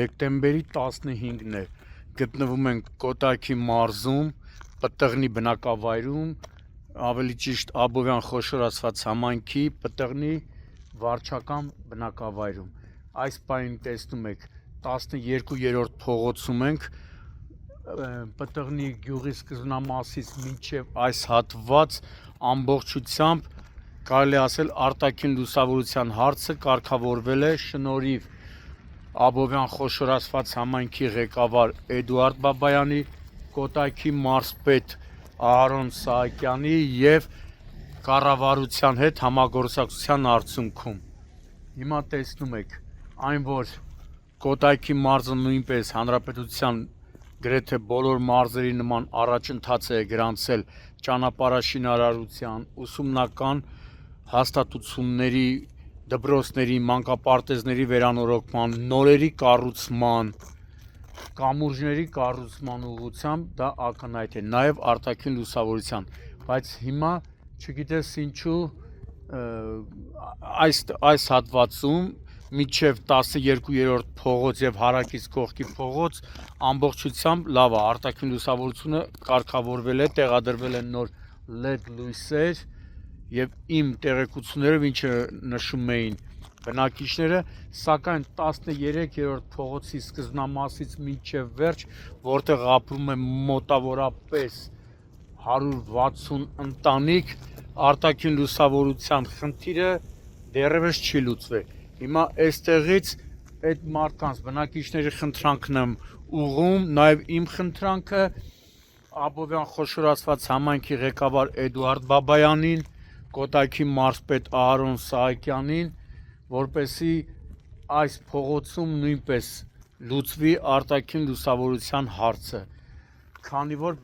դեկտեմբերի 15-ն է, գտնվում ենք Կոտայքի մարզում, Պտղնի բնակավայրում, ավելի ճիշտ Աբովյան խոշոր ասված համայնքի Պտղնի վարչական բնակավայրում։ Այս պահին տեսնում եք 12-րդ փողոցում ենք, Պտղնի գյուղի սկզբնամասից մինչև այս հատված ամբողջությամբ կարելի ասել արտաքին լուսավորության հարցը կարգավորվել է շնորհիվ Աբովյան խոշոր ասված համայնքի ղեկավար Էդուարդ Բաբայանի, Կոտայքի մարզպետ Ահարոն Սահակյանի եւ կառավարության հետ համագործակցության արդյունքում։ Հիմա տեսնում եք, այն որ Կոտայքի մարզը նույնպես հանրապետության գրեթե բոլոր մարզերի նման առաջընթաց է գրանցել ճանապարհաշինարարության, ուսումնական հաստատությունների, դպրոցների, մանկապարտեզների վերանորոգման, նորերի կառուցման, կամուրջների կառուցման ուղղությամբ դա ակնհայտ է, նաև արտաքին լուսավորության, բայց հիմա չգիտես ինչու այս հատվածում մինչև 12-րդ փողոց եւ հարակից կողքի փողոց ամբողջությամբ լավ է, արտաքին լուսավորությունը կարգավորվել է, տեղադրվել են նոր LED լույսեր եւ իմ տեղեկություններով ինչը նշում էին բնակիչները, սակայն 13-րդ փողոցի սկզբնամասից մինչև վերջ, որտեղ ապրում է մոտավորապես 160 ընտանիք, արտաքին լուսավորության խնդիրը դեռևս չի լուծվել։ Հիմա այստեղից այդ մարդկանց բնակիչների խնդրանքն եմ ուղղում, նաև իմ խնդրանքը Աբովյան խոշոր ասված համայնքի ղեկավար Էդուարդ Բաբայանին, Կոտայքի մարզպետ Ահարոն Սահակյանին, որպեսզի այս փողոցում նույնպես լուծվի արտաքին լուսավորության հարցը, քանի որ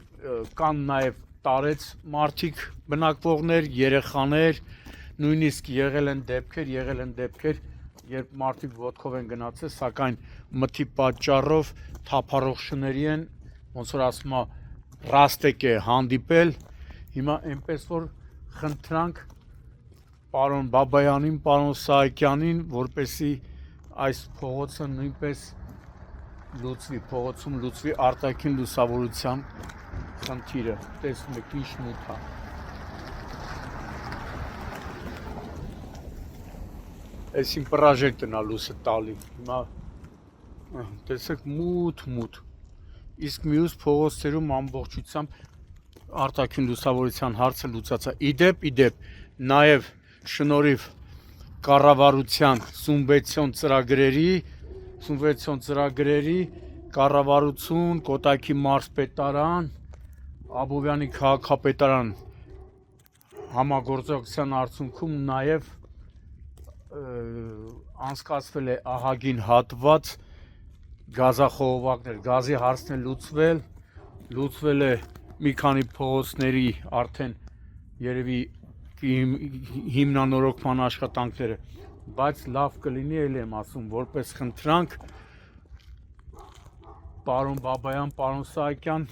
կան նաև տարեց մարդիկ բնակվողներ, երեխաներ, նույնիսկ եղել են դեպքեր, երբ մարդիկ ոտքով են գնացել, սակայն մթի պատճառով թափառող շների են, ոնց որ ասում է, ռաստեկ է հանդիպել, հիմա այնպես որ խնդրանք պարոն Բաբայանին, պարոն Սահակյանին, որպեսզի այս փողոցը նույնպես լուծվի, փողոցում լուծվի արտաքին լուսավորության խնդիրը, տեսնում եք ինչ մութ է։ Այս իմ պրաժեկտն է լույսը տալի, հիմա տեսեք մութ, իսկ մյուս փողոցներում ամբողջությամբ արտաքին լուսավորության հարցը լուծած է։ Իդեպ, նաև շնորհիվ կառավարության սուբվենցիոն ծրագրերի կառավարություն, Կոտայքի մարզպետարան, Աբովյանի քաղաքապետարան համագործակցության արդյունքում նաև անցկացվել է ահագին հատված գազախողովակներ, գազի հարցն է լուծվել է մի քանի փողոցների արդեն երևի հիմնանորոգման աշխատանքները, բայց լավ կլինի, ելի եմ ասում, որպես խնդրանք պարոն Բաբայան, պարոն Սահակյան,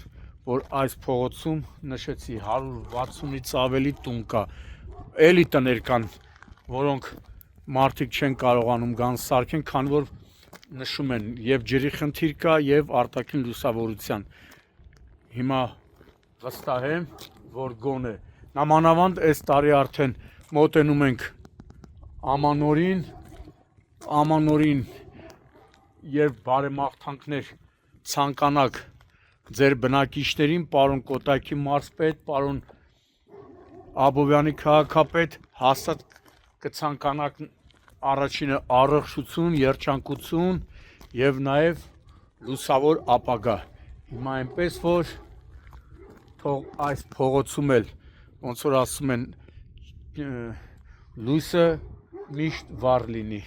որ այս փողոցում նշեցի 160-ից ավելի տուն կա, էլի տներ կան, որոնք մարդիկ չեն կարողանում գան սարքեն, քանի որ նշում են եւ ջրի խնդիր կա եւ արտաքին լուսավորության։ Հիմա վստահ եմ, որ գոնե նամանավանդ այս տարի արդեն մոտենում ենք ամանորին, երբ բարեմաղթանքներ ցանկանաք ձեր բնակիչներին, պարոն Կոտայքի մարզպետ, պարոն Աբովյանի քաղաքապետ, հաստատ կցանկանաք առաջինը առողջություն, երջանկություն եւ նաեւ լուսավոր ապագա։ Հիմա այնպես որ թող այս փողոցում էլ ոնց որ ասում են լույսը միշտ վառ լինի։